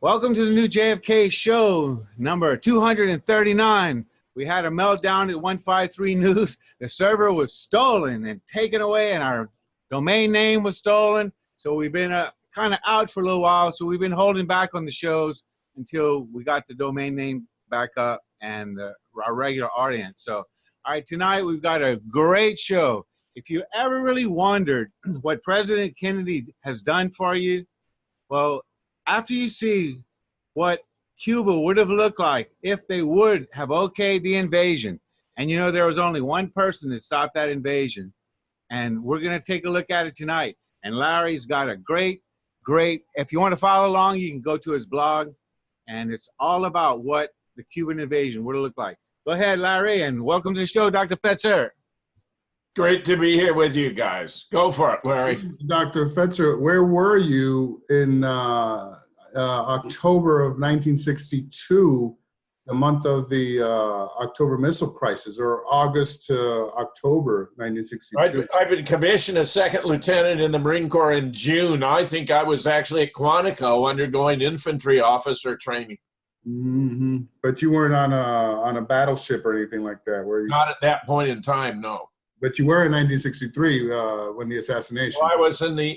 Welcome to the new JFK Show, number 239. We had a meltdown at 153 News. The server was stolen and taken away, and our domain name was stolen. So we've been kind of out for a little while. So we've been holding back on the shows until we got the domain name back up and our regular audience. So, all right, tonight we've got a great show. If you ever really wondered what President Kennedy has done for you, well, after you see what Cuba would have looked like if they would have okayed the invasion, and you know there was only one person that stopped that invasion, and we're going to take a look at it tonight. And Larry's got a great, if you want to follow along, you can go to his blog, and it's all about what the Cuban invasion would have looked like. Go ahead, Larry, and welcome to the show, Dr. Fetzer. Great to be here with you guys. Go for it, Larry. Dr. Fetzer, where were you in October of 1962, the month of the October missile crisis, or August to October 1962? I've been commissioned as second lieutenant in the Marine Corps in June. I think I was actually at Quantico undergoing infantry officer training. Mm-hmm. But you weren't on a battleship or anything like that, were you? Not at that point in time, no. But you were in 1963 when the assassination. Well, I was in the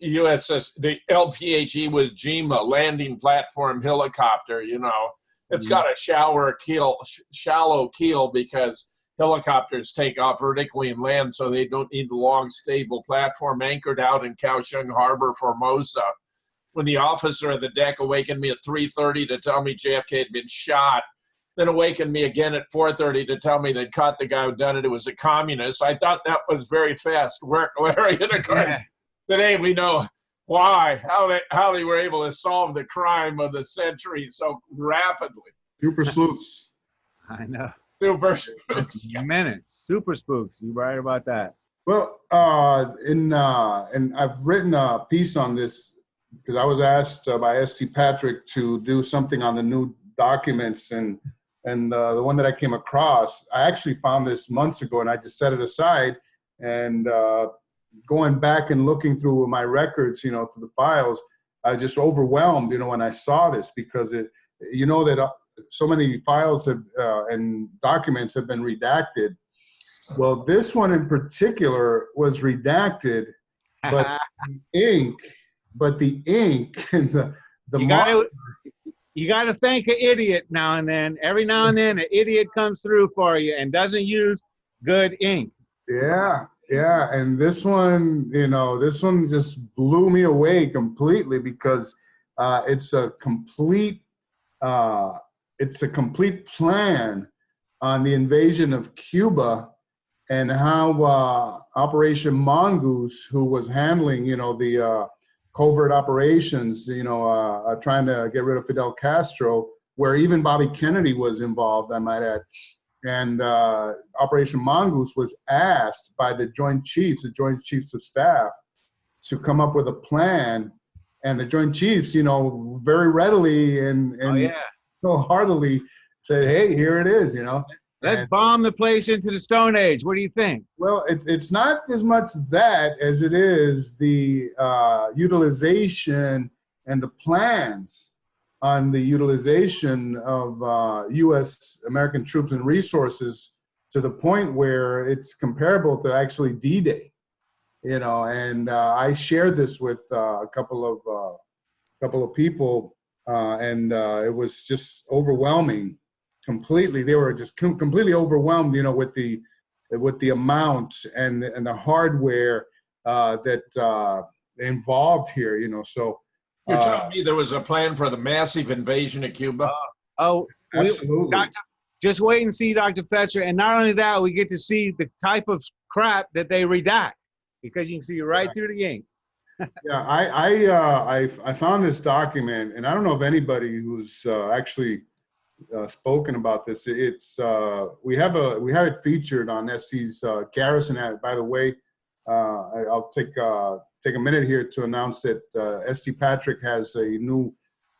USS, the LPHE was JIMA, landing platform helicopter, you know. It's got a shallow keel because helicopters take off vertically and land, so they don't need the long, stable platform anchored out in Kaohsiung Harbor, Formosa. When the officer of the deck awakened me at 3:30 to tell me JFK had been shot, then awakened me again at 4:30 to tell me they'd caught the guy who done it. It was a communist. I thought that was very fast work, Larry. And of course, today we know why, how they were able to solve the crime of the century so rapidly. Super sleuths. I know. Super spooks. Minutes. Super spooks. You're right about that. Well, and I've written a piece on this because I was asked by St. Patrick to do something on the new documents, and the one that I came across, I actually found this months ago, and I just set it aside. And going back and looking through my records, you know, through the files, I was just overwhelmed, you know, when I saw this, because it, you know, that so many files have and documents have been redacted. Well, this one in particular was redacted, but the ink and the You got to thank an idiot now and then. Every now and then, an idiot comes through for you and doesn't use good ink. Yeah. And this one, you know, just blew me away completely, because it's a complete plan on the invasion of Cuba, and how Operation Mongoose, who was handling, you know, the covert operations, you know, trying to get rid of Fidel Castro, where even Bobby Kennedy was involved, I might add. And Operation Mongoose was asked by the Joint Chiefs of Staff, to come up with a plan. And the Joint Chiefs, you know, very readily and so heartily said, hey, here it is, you know. Let's bomb the place into the Stone Age. What do you think? Well, it's not as much that as it is the utilization and the plans on the utilization of U.S. American troops and resources, to the point where it's comparable to actually D-Day, you know. And I shared this with a couple of people, and it was just overwhelming. Completely, they were just completely overwhelmed, you know, with the amount and the hardware that involved here, you know. So you're telling me there was a plan for the massive invasion of Cuba? Absolutely. Just wait and see, Dr. Fetzer. And not only that, we get to see the type of crap that they redact, because you can see right through the ink. Yeah, I found this document, and I don't know if anybody who's actually spoken about this. It's we have it featured on ST's Garrison. By the way, I'll take a minute here to announce that ST Patrick has a new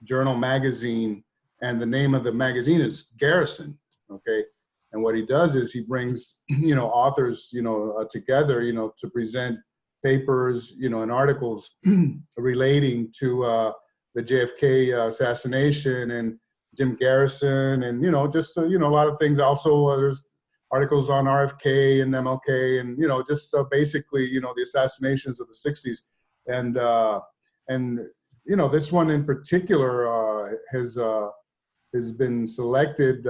journal magazine, and the name of the magazine is Garrison. Okay, and what he does is he brings, you know, authors, you know, together, you know, to present papers, you know, and articles relating to the JFK assassination, and Jim Garrison, and just a lot of things. Also, there's articles on RFK and MLK, and just basically the assassinations of the '60s, and this one in particular has been selected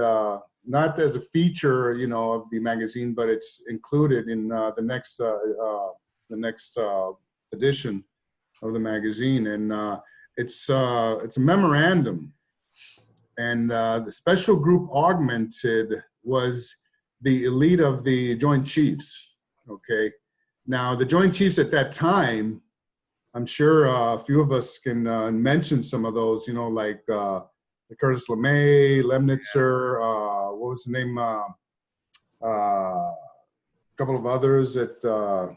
not as a feature of the magazine, but it's included in the next edition of the magazine, and it's a memorandum. And the special group augmented was the elite of the Joint Chiefs. Okay, now the Joint Chiefs at that time, I'm sure a few of us can mention some of those. Like Curtis LeMay, Lemnitzer. What was the name? A couple of others that I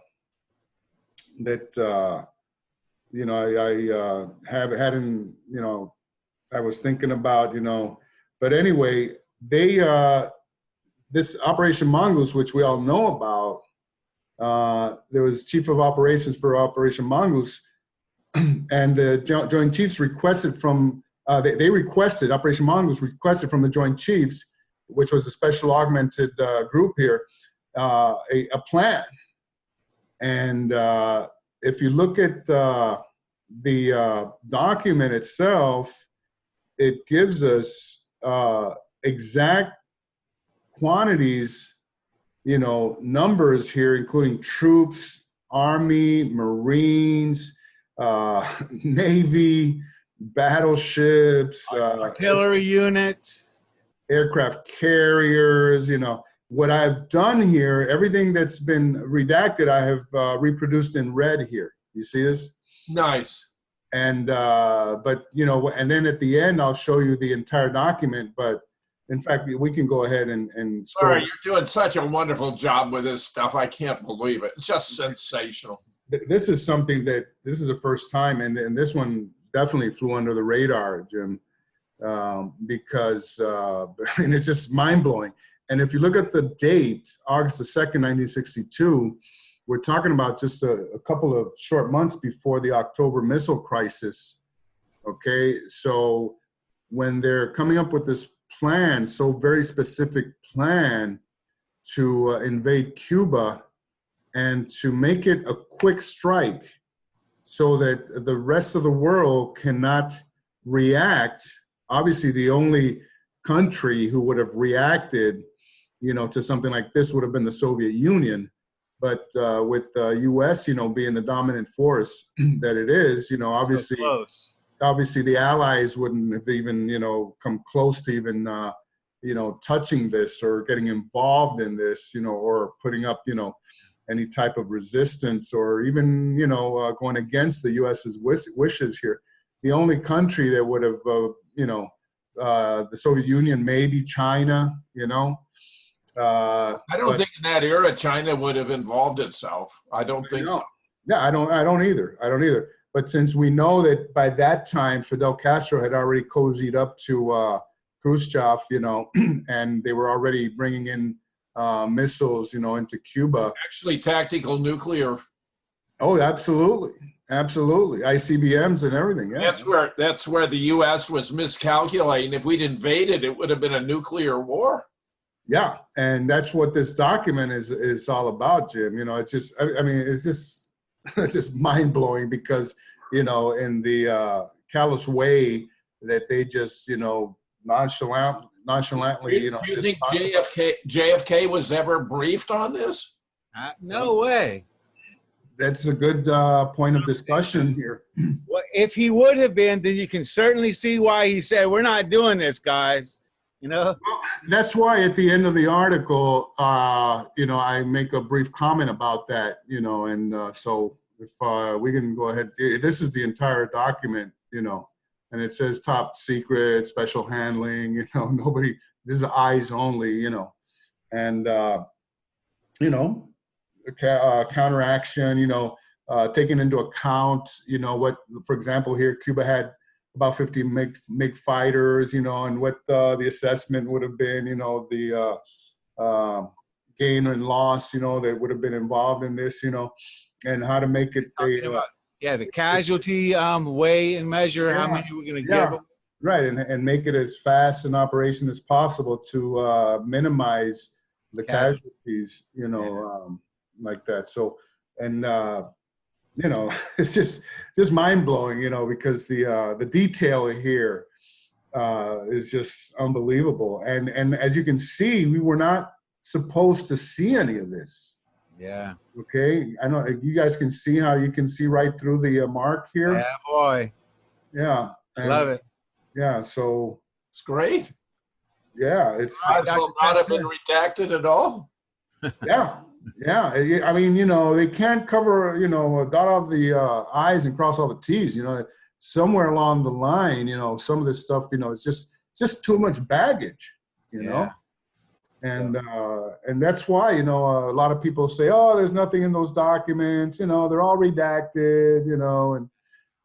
have had in I was thinking about, but anyway, they, this Operation Mongoose, which we all know about, there was chief of operations for Operation Mongoose, and the Joint Chiefs requested from, they requested, Operation Mongoose requested from the Joint Chiefs, which was a special augmented group here, a plan. And if you look at the document itself, it gives us exact quantities, numbers here, including troops, Army, Marines, Navy, battleships, artillery units, aircraft carriers. What I've done here, everything that's been redacted, I have reproduced in red here. You see this? Nice. And but and then at the end I'll show you the entire document. But in fact, we can go ahead and scroll. Sorry, you're doing such a wonderful job with this stuff. I can't believe it. It's just sensational. This is something that this is the first time, and this one definitely flew under the radar, Jim, because and it's just mind blowing. And if you look at the date, August the 2nd, 1962. We're talking about just a couple of short months before the October missile crisis. Okay, so when they're coming up with this plan, so very specific plan to invade Cuba and to make it a quick strike so that the rest of the world cannot react. Obviously, the only country who would have reacted, to something like this would have been the Soviet Union. But with the U.S., being the dominant force that it is, obviously, obviously the Allies wouldn't have even, come close to even, touching this or getting involved in this, or putting up, any type of resistance or even, going against the U.S.'s wishes here. The only country that would have, the Soviet Union, maybe China, I don't think in that era China would have involved itself. I don't think so. Yeah, I don't either. But since we know that by that time Fidel Castro had already cozied up to Khrushchev, and they were already bringing in missiles, into Cuba. Actually, tactical nuclear. Oh, absolutely, ICBMs and everything. Yeah. That's where the U.S. was miscalculating. If we'd invaded, it would have been a nuclear war. Yeah, and that's what this document is all about, Jim. It's just, it's just, it's just mind blowing because, in the callous way that they just, nonchalantly, You think JFK was ever briefed on this? No way. That's a good point of discussion here. Well, if he would have been, then you can certainly see why he said, "We're not doing this, guys." Well, that's why at the end of the article, I make a brief comment about that, and so if we can go ahead, this is the entire document, and it says top secret, special handling, nobody, this is eyes only, and, counteraction, taking into account, what, for example, here, Cuba had about 50 MiG fighters, and what the assessment would have been, the gain and loss, that would have been involved in this, and how to make it Yeah, the casualty weigh and measure how many we're going to give them. Right, and make it as fast an operation as possible to minimize the casualties, you know, like that. So, and you know, it's just mind blowing, you know, because the detail here is just unbelievable. And as you can see, we were not supposed to see any of this. Yeah. Okay. I know you guys can see how you can see right through the mark here. Yeah, boy. Yeah. I love it. Yeah. So it's great. Yeah. It's might as well not have been redacted at all. Yeah. Yeah. I mean, you know, they can't cover, you know, dot all the I's and cross all the T's, you know, somewhere along the line, you know, some of this stuff, you know, it's just too much baggage, you know? And that's why, you know, a lot of people say, oh, there's nothing in those documents, you know, they're all redacted, you know, and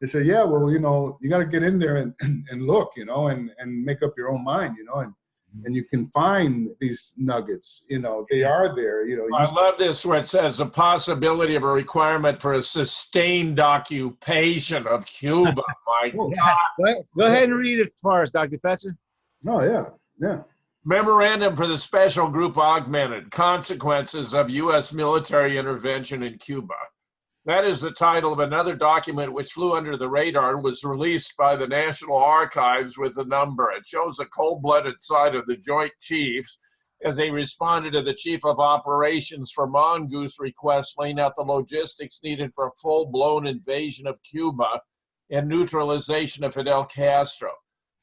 they say, yeah, well, you know, you got to get in there and look, you know, and make up your own mind, you know, and you can find these nuggets, you know, they are there, you know. I love this where it says the possibility of a requirement for a sustained occupation of Cuba. My God. Go ahead and read it for us, Dr. Fetzer. Oh, yeah. Memorandum for the Special Group Augmented, Consequences of U.S. Military Intervention in Cuba. That is the title of another document which flew under the radar and was released by the National Archives with a number. It shows the cold-blooded side of the Joint Chiefs as they responded to the Chief of Operations for Mongoose request, laying out the logistics needed for a full-blown invasion of Cuba and neutralization of Fidel Castro.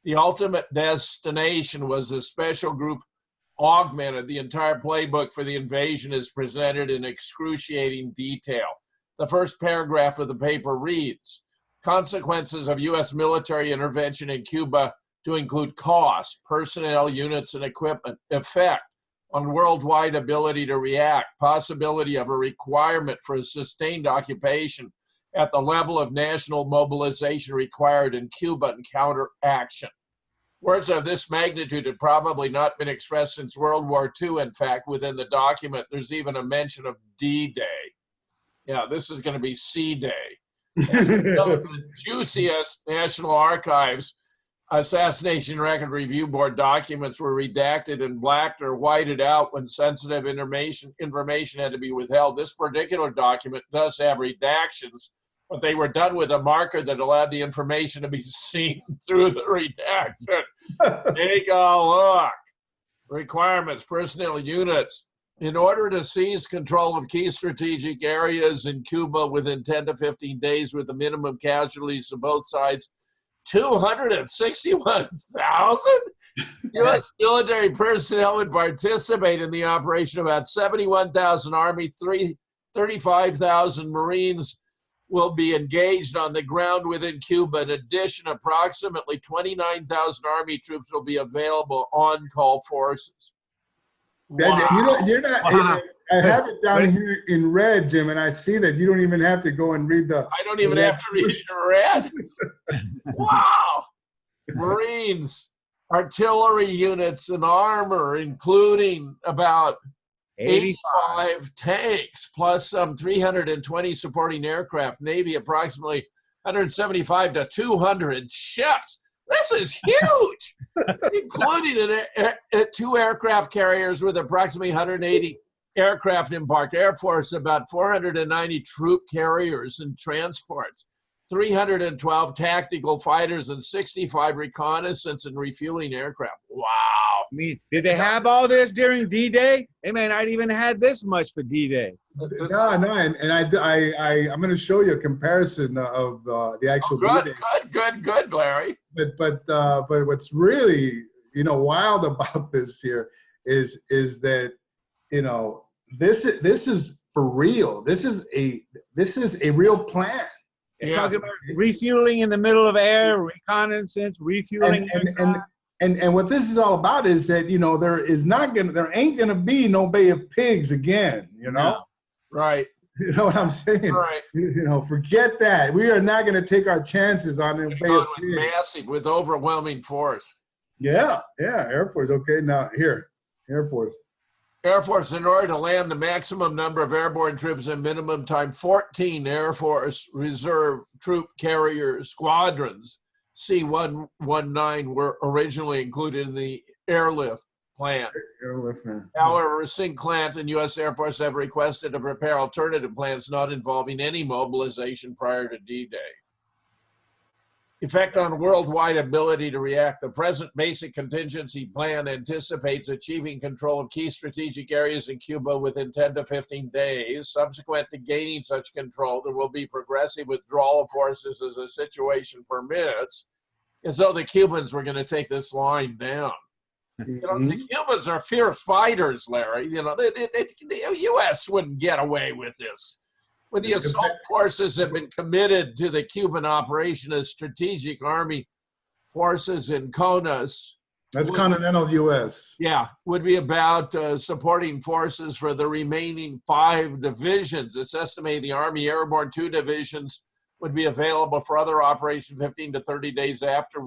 The ultimate destination was a special group augmented. The entire playbook for the invasion is presented in excruciating detail. The first paragraph of the paper reads, consequences of U.S. military intervention in Cuba to include cost, personnel, units, and equipment, effect on worldwide ability to react, possibility of a requirement for a sustained occupation at the level of national mobilization required in Cuba and counteraction. Words of this magnitude had probably not been expressed since World War II. In fact, within the document, there's even a mention of D-Day. Yeah, this is going to be C-Day. The juiciest National Archives Assassination Record Review Board documents were redacted and blacked or whited out when sensitive information had to be withheld. This particular document does have redactions, but they were done with a marker that allowed the information to be seen through the redaction. Take a look. Requirements, personnel units. In order to seize control of key strategic areas in Cuba within 10 to 15 days with the minimum casualties of both sides, 261,000 U.S. military personnel would participate in the operation. About 71,000 Army, 35,000 Marines will be engaged on the ground within Cuba. In addition, approximately 29,000 Army troops will be available on-call forces. Wow. You're not. Wow. I have it down here in red, Jim, and I see that you don't even have to go and read the. I don't even have to read the red. Wow. Marines, artillery units, and armor, including about 85 tanks, plus some 320 supporting aircraft. Navy, approximately 175 to 200 ships. This is huge, including two aircraft carriers with approximately 180 aircraft embarked. Air Force, about 490 troop carriers and transports, 312 tactical fighters, and 65 reconnaissance and refueling aircraft. Wow. I mean, did they have all this during D-Day? They may not even had this much for D-Day. No, and I'm going to show you a comparison of the actual D-Day. Good, Larry. But what's really, you know, wild about this here is that, you know, this is for real. This is a real plan. You're talking about refueling in the middle of air, reconnaissance, refueling. And what this is all about is that, you know, there ain't gonna be no Bay of Pigs again, you know? No. Right. You know what I'm saying? Right. You know, forget that. We are not gonna take our chances on the Bay of Pigs. Massive, with overwhelming force. Yeah, Air Force. Okay, now here, Air Force. Air Force, in order to land the maximum number of airborne troops in minimum time, 14 Air Force Reserve Troop Carrier Squadrons C-119 were originally included in the airlift plan. However, Singh Clant and U.S. Air Force have requested to prepare alternative plans not involving any mobilization prior to D-Day. Effect on worldwide ability to react. The present basic contingency plan anticipates achieving control of key strategic areas in Cuba within 10 to 15 days. Subsequent to gaining such control, there will be progressive withdrawal of forces as the situation permits, as though the Cubans were going to take this line down. You know, the Cubans are fierce fighters, Larry. You know, the U.S. wouldn't get away with this. When the assault forces have been committed to the Cuban operation as strategic army forces in CONUS. That's continental U.S. Yeah, would be about supporting forces for the remaining 5 divisions. It's estimated the Army Airborne 2 divisions would be available for other operations 15 to 30 days after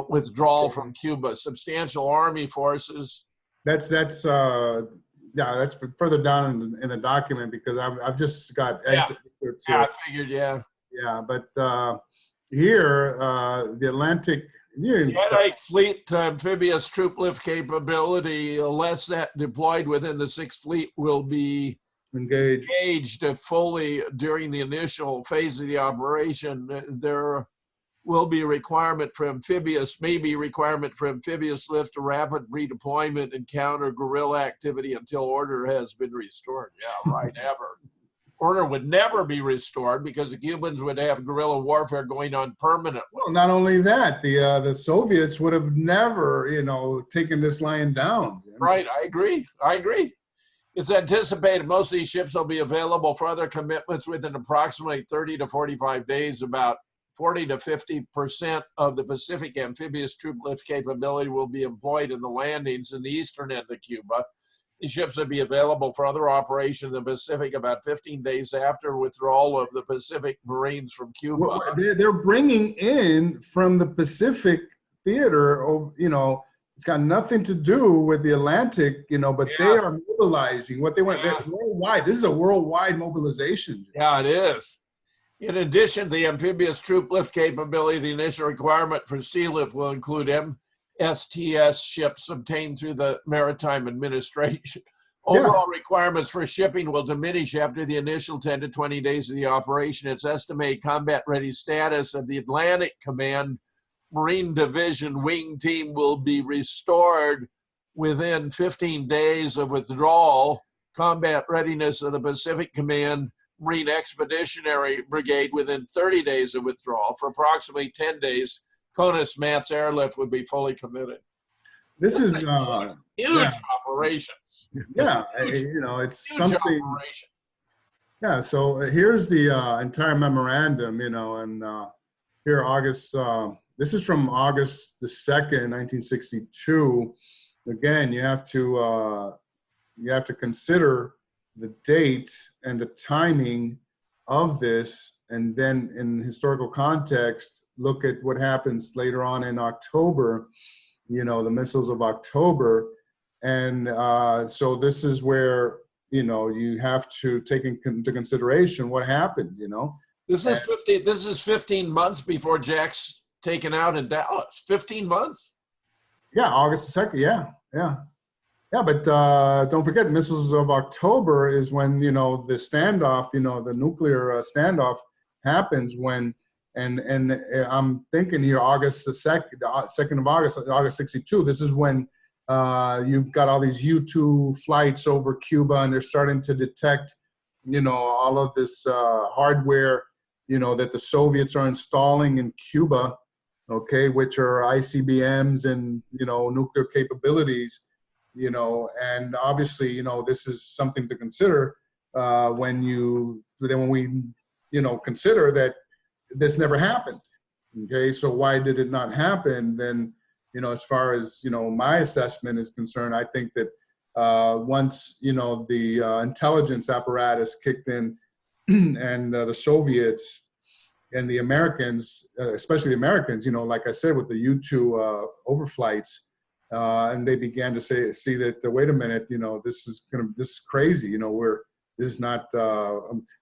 withdrawal from Cuba. Substantial Army forces. That's further down in the document, because I've just got exit. Yeah, I figured, yeah. Yeah, but here, the Atlantic Fleet amphibious troop lift capability, less that deployed within the 6th Fleet, will be engaged fully during the initial phase of the operation. There will be requirement for amphibious lift to rapid redeployment and counter guerrilla activity until order has been restored. Yeah, right, ever. Order would never be restored because the Cubans would have guerrilla warfare going on permanently. Well, not only that, the Soviets would have never, taken this line down. Right, I agree. It's anticipated most of these ships will be available for other commitments within approximately 30 to 45 days. About 40 to 50% of the Pacific amphibious troop lift capability will be employed in the landings in the eastern end of Cuba. These ships will be available for other operations in the Pacific about 15 days after withdrawal of the Pacific Marines from Cuba. Well, they're bringing in from the Pacific theater, it's got nothing to do with the Atlantic, but they are mobilizing what they want. Worldwide. This is a worldwide mobilization. Yeah, it is. In addition to the amphibious troop lift capability, the initial requirement for sea lift will include MSTS ships obtained through the Maritime Administration. Overall requirements for shipping will diminish after the initial 10 to 20 days of the operation. It's estimated combat-ready status of the Atlantic Command Marine Division wing team will be restored within 15 days of withdrawal. Combat readiness of the Pacific Command Marine Expeditionary Brigade within 30 days of withdrawal. For approximately 10 days, CONUS MATS airlift would be fully committed. This is huge operation. Yeah, it's huge something. Operation. Yeah, so here's the entire memorandum, and here August. This is from August the 2nd, 1962. Again, you have to consider the date and the timing of this, and then in historical context, look at what happens later on in October, the missiles of October. And so this is where, you have to take into consideration what happened, This is 15 months before Jack's taken out in Dallas. 15 months? Yeah, August the 2nd, yeah. Yeah, but don't forget, missiles of October is when, the standoff, the nuclear standoff happens when, and I'm thinking here, August the 2nd of August 62, this is when you've got all these U-2 flights over Cuba, and they're starting to detect, all of this hardware, that the Soviets are installing in Cuba, okay, which are ICBMs and, nuclear capabilities. And obviously, this is something to consider when we consider that this never happened. Okay, so why did it not happen? Then, as far as, my assessment is concerned, I think that once, the intelligence apparatus kicked in and the Soviets and the Americans, especially the Americans, like I said, with the U-2 overflights, and they began to see that, wait a minute, this is crazy. This is not,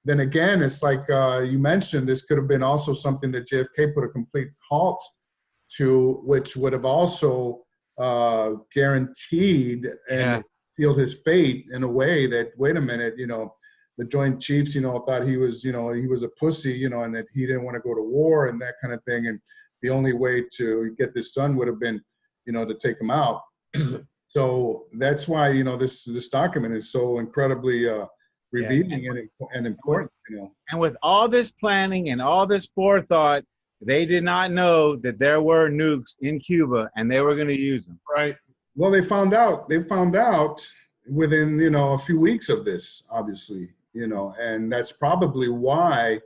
then again, it's like you mentioned, this could have been also something that JFK put a complete halt to, which would have also guaranteed and sealed his fate in a way that, wait a minute, the Joint Chiefs, thought he was a pussy, and that he didn't want to go to war and that kind of thing. And the only way to get this done would have been, to take him out. So that's why, this document is so incredibly revealing and important, And with all this planning and all this forethought, they did not know that there were nukes in Cuba and they were going to use them. Right. Well, they found out within, a few weeks of this, obviously, and that's probably why,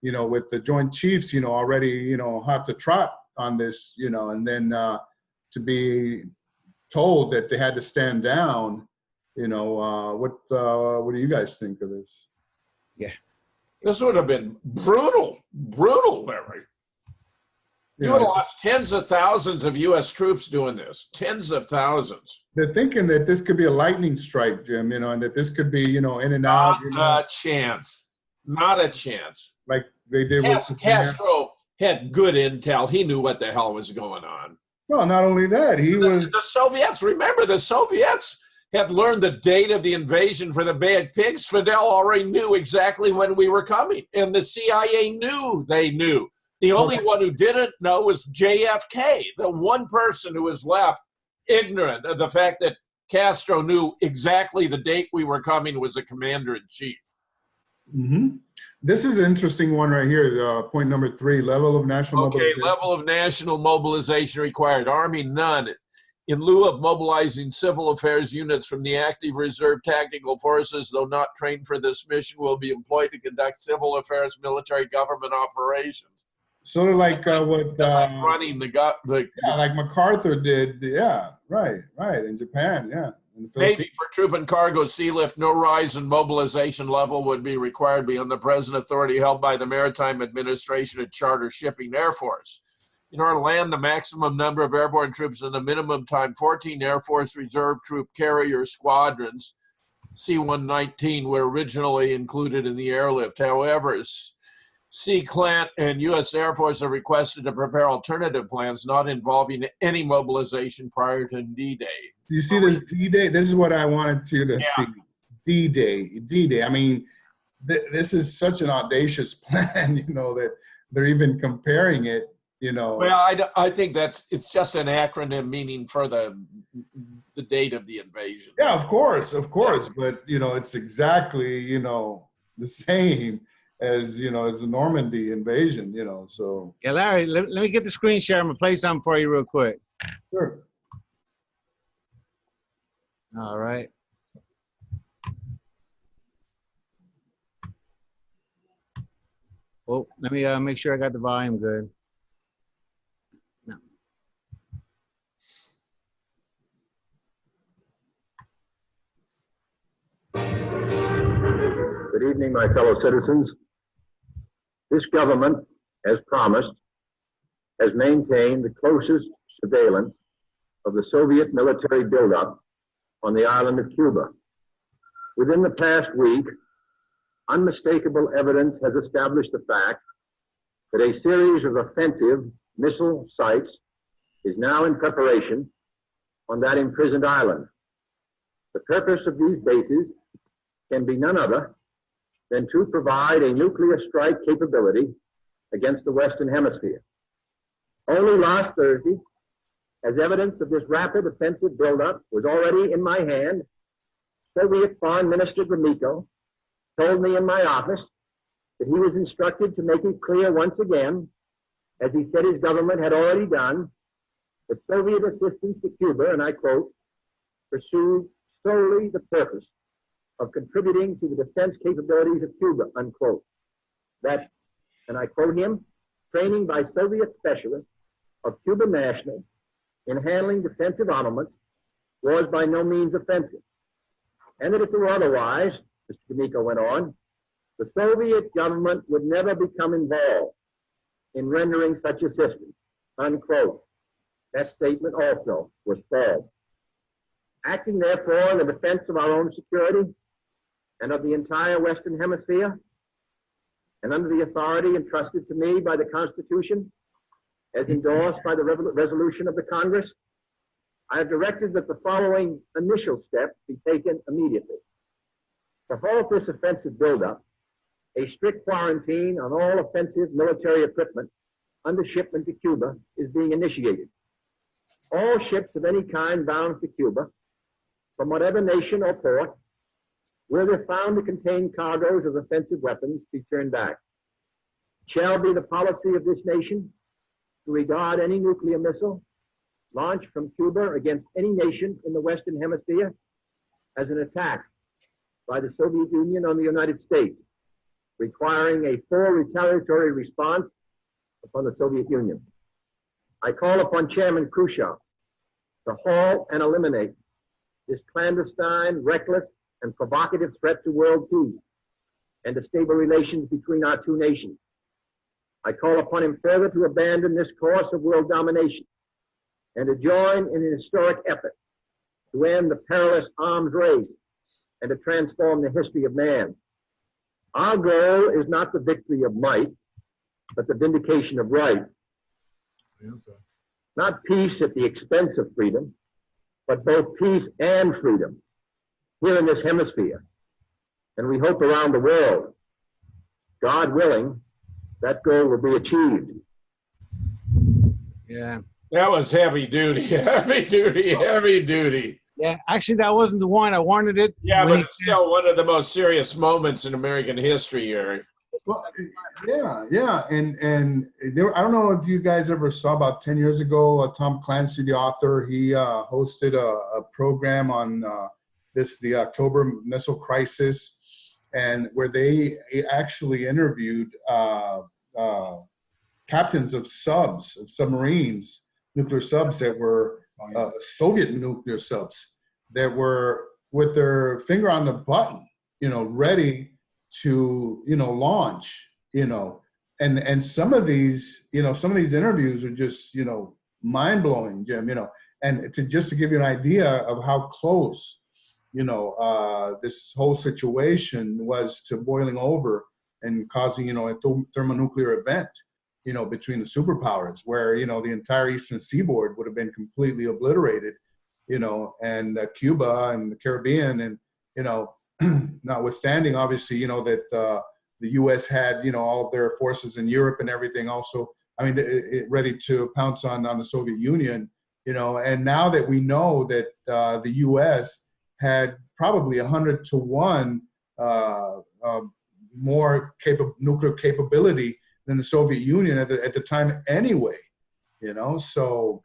with the Joint Chiefs, already, hot to trot on this, and then to be told that they had to stand down, what do you guys think of this? Yeah. This would have been brutal, Larry. You would have lost tens of thousands of U.S. troops doing this, tens of thousands. They're thinking that this could be a lightning strike, Jim, and that this could be, in and out. Not a chance. Not a chance. Like they did with Castro had good intel. He knew what the hell was going on. No, not only that, The Soviets, remember, the Soviets had learned the date of the invasion for the Bay of Pigs. Fidel already knew exactly when we were coming, and the CIA knew they knew. The only one who didn't know was JFK, the one person who was left ignorant of the fact that Castro knew exactly the date we were coming was the commander-in-chief. Mm-hmm. This is an interesting one right here, point number 3, level of national mobilization. Level of national mobilization required. Army, none. In lieu of mobilizing civil affairs units from the active reserve tactical forces, though not trained for this mission, will be employed to conduct civil affairs military government operations. Sort of like what running like MacArthur did. Yeah, right, in Japan. Yeah. Maybe for troop and cargo sea lift, no rise in mobilization level would be required beyond the present authority held by the Maritime Administration and Charter Shipping Air Force. In order to land the maximum number of airborne troops in the minimum time, 14 Air Force Reserve Troop Carrier Squadrons, C-119, were originally included in the airlift. However, C-Clant and U.S. Air Force have requested to prepare alternative plans not involving any mobilization prior to D-Day. Do you see this D-Day? This is what I wanted you to see. D-Day. I mean, this is such an audacious plan, that they're even comparing it, Well, I think it's just an acronym meaning for the date of the invasion. Yeah, of course. But, it's exactly, the same as the Normandy invasion, so. Yeah, Larry, let me get the screen share. I'm going to play something for you real quick. Sure. All right. Oh, let me make sure I got the volume good. No. Good evening, my fellow citizens. This government, as promised, has maintained the closest surveillance of the Soviet military buildup on the island of Cuba. Within the past week, unmistakable evidence has established the fact that a series of offensive missile sites is now in preparation on that imprisoned island. The purpose of these bases can be none other than to provide a nuclear strike capability against the Western Hemisphere. Only last Thursday, as evidence of this rapid offensive buildup was already in my hand, Soviet Foreign Minister Gromyko told me in my office that he was instructed to make it clear once again, as he said his government had already done, that Soviet assistance to Cuba, and I quote, pursued solely the purpose of contributing to the defense capabilities of Cuba, unquote. That, and I quote him, training by Soviet specialists of Cuban nationals in handling defensive armaments was by no means offensive. And that if it were otherwise, Mr. Gromyko went on, the Soviet government would never become involved in rendering such assistance, unquote. That statement also was false. Acting, therefore, in the defense of our own security and of the entire Western Hemisphere, and under the authority entrusted to me by the Constitution, as endorsed by the resolution of the Congress, I have directed that the following initial steps be taken immediately. To halt this offensive buildup, a strict quarantine on all offensive military equipment under shipment to Cuba is being initiated. All ships of any kind bound for Cuba, from whatever nation or port, where they're found to contain cargoes of offensive weapons, be turned back. It shall be the policy of this nation to regard any nuclear missile launched from Cuba against any nation in the Western Hemisphere as an attack by the Soviet Union on the United States, requiring a full retaliatory response upon the Soviet Union. I call upon Chairman Khrushchev to halt and eliminate this clandestine, reckless, and provocative threat to world peace and to stable relations between our two nations. I call upon him further to abandon this course of world domination and to join in an historic effort to end the perilous arms race and to transform the history of man. Our goal is not the victory of might, but the vindication of right. Not peace at the expense of freedom, but both peace and freedom here in this hemisphere, and we hope around the world. God willing, that goal will be achieved. Yeah. That was heavy duty, heavy duty, heavy duty. Yeah, actually, that wasn't the one. I wanted it. Yeah, when but it's still one of the most serious moments in American history, Eric. Well, yeah, and there, I don't know if you guys ever saw about 10 years ago, Tom Clancy, the author, he hosted a program on the October missile crisis, and where they actually interviewed captains of subs, of submarines, nuclear subs that were Soviet nuclear subs that were with their finger on the button, ready to, launch, and some of these interviews are just, mind blowing, Jim, and to give you an idea of how close, this whole situation was to boiling over and causing, a thermonuclear event, between the superpowers, where, the entire Eastern Seaboard would have been completely obliterated, and Cuba and the Caribbean, and, notwithstanding, obviously, that the U.S. had, all of their forces in Europe and everything also, ready to pounce on the Soviet Union, and now that we know that the U.S. had probably 100 to 1 more nuclear capability than the Soviet Union at the time anyway, so,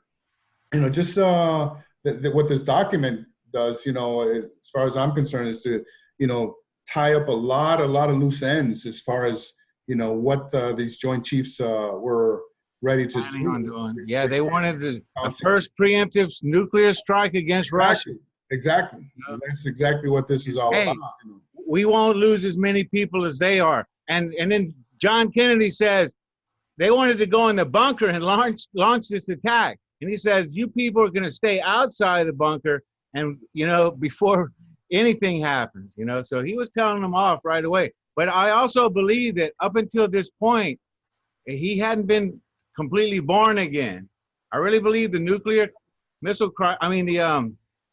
just what this document does, as far as I'm concerned, is to, tie up a lot of loose ends as far as, what these Joint Chiefs were ready to do. Yeah, they wanted the first preemptive nuclear strike against Russia. Exactly. That's exactly what this is all about. We won't lose as many people as they are. And then John Kennedy says they wanted to go in the bunker and launch this attack. And he says, you people are going to stay outside the bunker and, before anything happens, So he was telling them off right away. But I also believe that up until this point, he hadn't been completely born again. I really believe the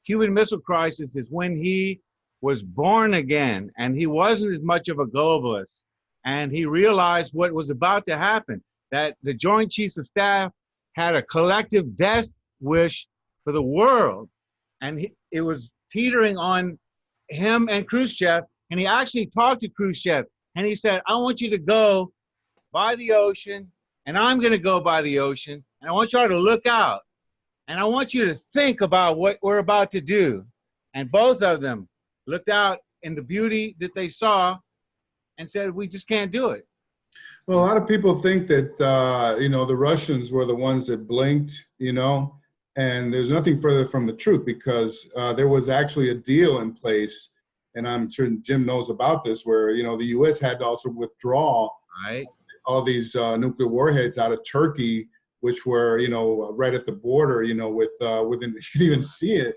Cuban Missile Crisis is when he was born again, and he wasn't as much of a globalist. And he realized what was about to happen, that the Joint Chiefs of Staff had a collective death wish for the world. And it was teetering on him and Khrushchev. And he actually talked to Khrushchev, and he said, I want you to go by the ocean, and I'm going to go by the ocean, and I want y'all to look out. And I want you to think about what we're about to do. And both of them looked out in the beauty that they saw and said, we just can't do it. Well, a lot of people think that, the Russians were the ones that blinked, and there's nothing further from the truth, because there was actually a deal in place, and I'm sure Jim knows about this, where, the U.S. had to also withdraw all these nuclear warheads out of Turkey which were, you know, right at the border, you know, within, you could even see it,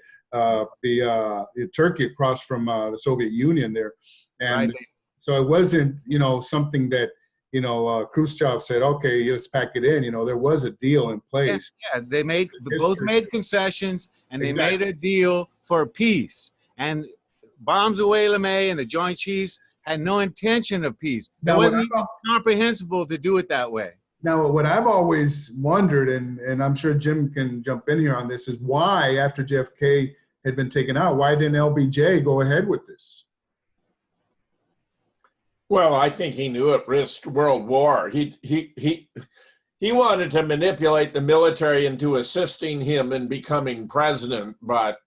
Turkey across from the Soviet Union there. And Right. so it wasn't, you know, something that, you know, Khrushchev said, okay, let's pack it in. You know, there was a deal in place. Yeah, they both made concessions, and they made a deal for peace. And Bombs away LeMay and the Joint Chiefs had no intention of peace. It wasn't even comprehensible to do it that way. Now, what I've always wondered, and I'm sure Jim can jump in here on this, is why, after JFK had been taken out, why didn't LBJ go ahead with this? Well, I think he knew it risked world war. He wanted to manipulate the military into assisting him in becoming president, but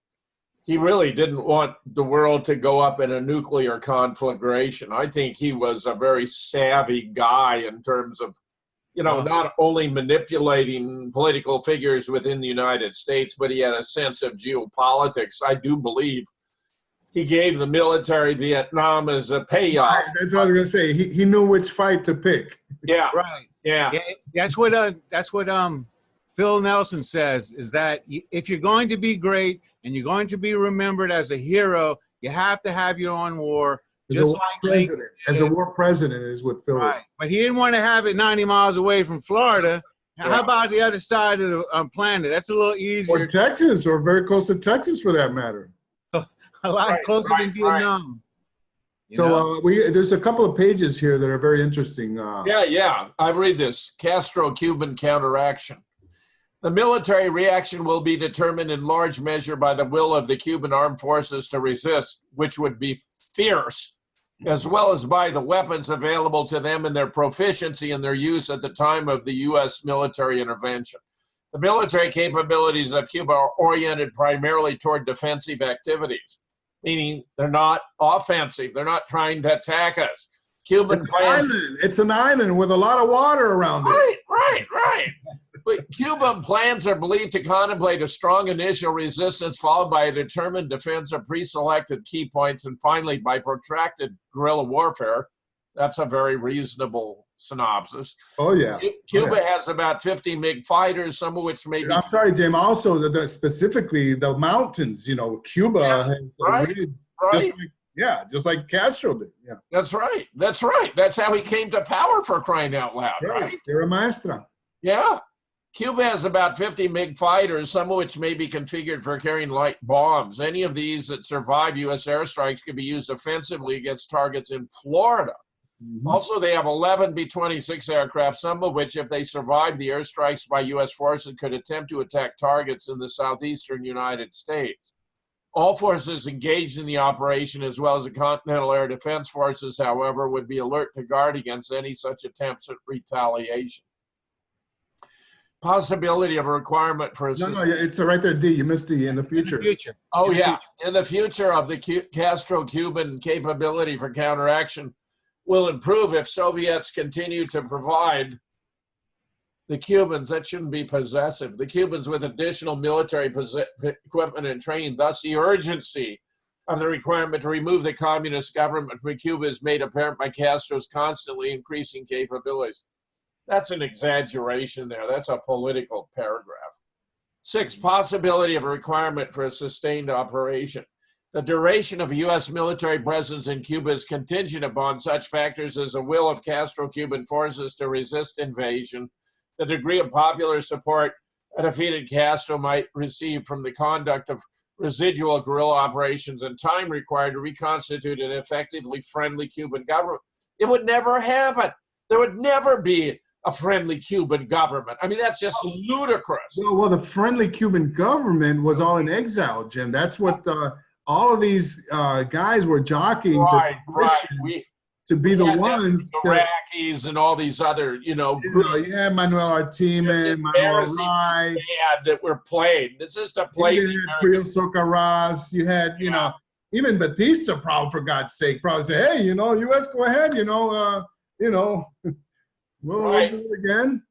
he really didn't want the world to go up in a nuclear conflagration. I think he was a very savvy guy in terms of, you know, not only manipulating political figures within the United States, but he had a sense of geopolitics. I do believe he gave the military Vietnam as a payoff. Right, that's what I was going to say. He knew which fight to pick. Yeah. Right. Yeah. That's what Phil Nelson says, is that if you're going to be great and you're going to be remembered as a hero, you have to have your own war. As a war president is what Phil. Right. But he didn't want to have it 90 miles away from Florida. Yeah. How about the other side of the planet? That's a little easier. Or Texas, or very close to Texas for that matter. A lot closer than Vietnam. So there's a couple of pages here that are very interesting. Yeah. I read this. Castro-Cuban counteraction. The military reaction will be determined in large measure by the will of the Cuban armed forces to resist, which would be fierce, as well as by the weapons available to them and their proficiency in their use at the time of the U.S. military intervention. The military capabilities of Cuba are oriented primarily toward defensive activities, meaning they're not offensive. They're not trying to attack us. It's an island with a lot of water around it. Right. But Cuban plans are believed to contemplate a strong initial resistance followed by a determined defense of pre-selected key points and finally by protracted guerrilla warfare. That's a very reasonable synopsis. Oh, yeah. Cuba has about 50 MiG fighters, some of which may be... I'm sorry, Jim. Also, specifically the mountains, you know, Cuba has just like Castro did. Yeah. That's right. That's how he came to power, for crying out loud, right? Tierra Maestra. Yeah. Cuba has about 50 MiG fighters, some of which may be configured for carrying light bombs. Any of these that survive U.S. airstrikes could be used offensively against targets in Florida. Mm-hmm. Also, they have 11 B-26 aircraft, some of which, if they survive the airstrikes by U.S. forces, could attempt to attack targets in the southeastern United States. All forces engaged in the operation, as well as the Continental Air Defense Forces, however, would be alert to guard against any such attempts at retaliation. Possibility of a requirement for No, it's right there, D. You missed D, in the future. Oh, yeah. In the future of the Castro-Cuban capability for counteraction will improve if Soviets continue to provide the Cubans, that shouldn't be possessive, the Cubans with additional military equipment and training. Thus, the urgency of the requirement to remove the communist government from Cuba is made apparent by Castro's constantly increasing capabilities. That's an exaggeration there. That's a political paragraph. 6, possibility of a requirement for a sustained operation. The duration of a U.S. military presence in Cuba is contingent upon such factors as the will of Castro-Cuban forces to resist invasion, the degree of popular support a defeated Castro might receive from the conduct of residual guerrilla operations, and time required to reconstitute an effectively friendly Cuban government. It would never happen. There would never be a friendly Cuban government. I mean, that's just ludicrous. Well, the friendly Cuban government was all in exile, Jim. That's what all of these guys were jockeying for to be the ones. The Iraqis and all these other, groups. You had Manuel Artiman, Manuel Rai. That were played. This is to play. You had Priel Socarrás. You had, even Batista, probably, for God's sake, probably say, hey, U.S., go ahead, we'll do it again.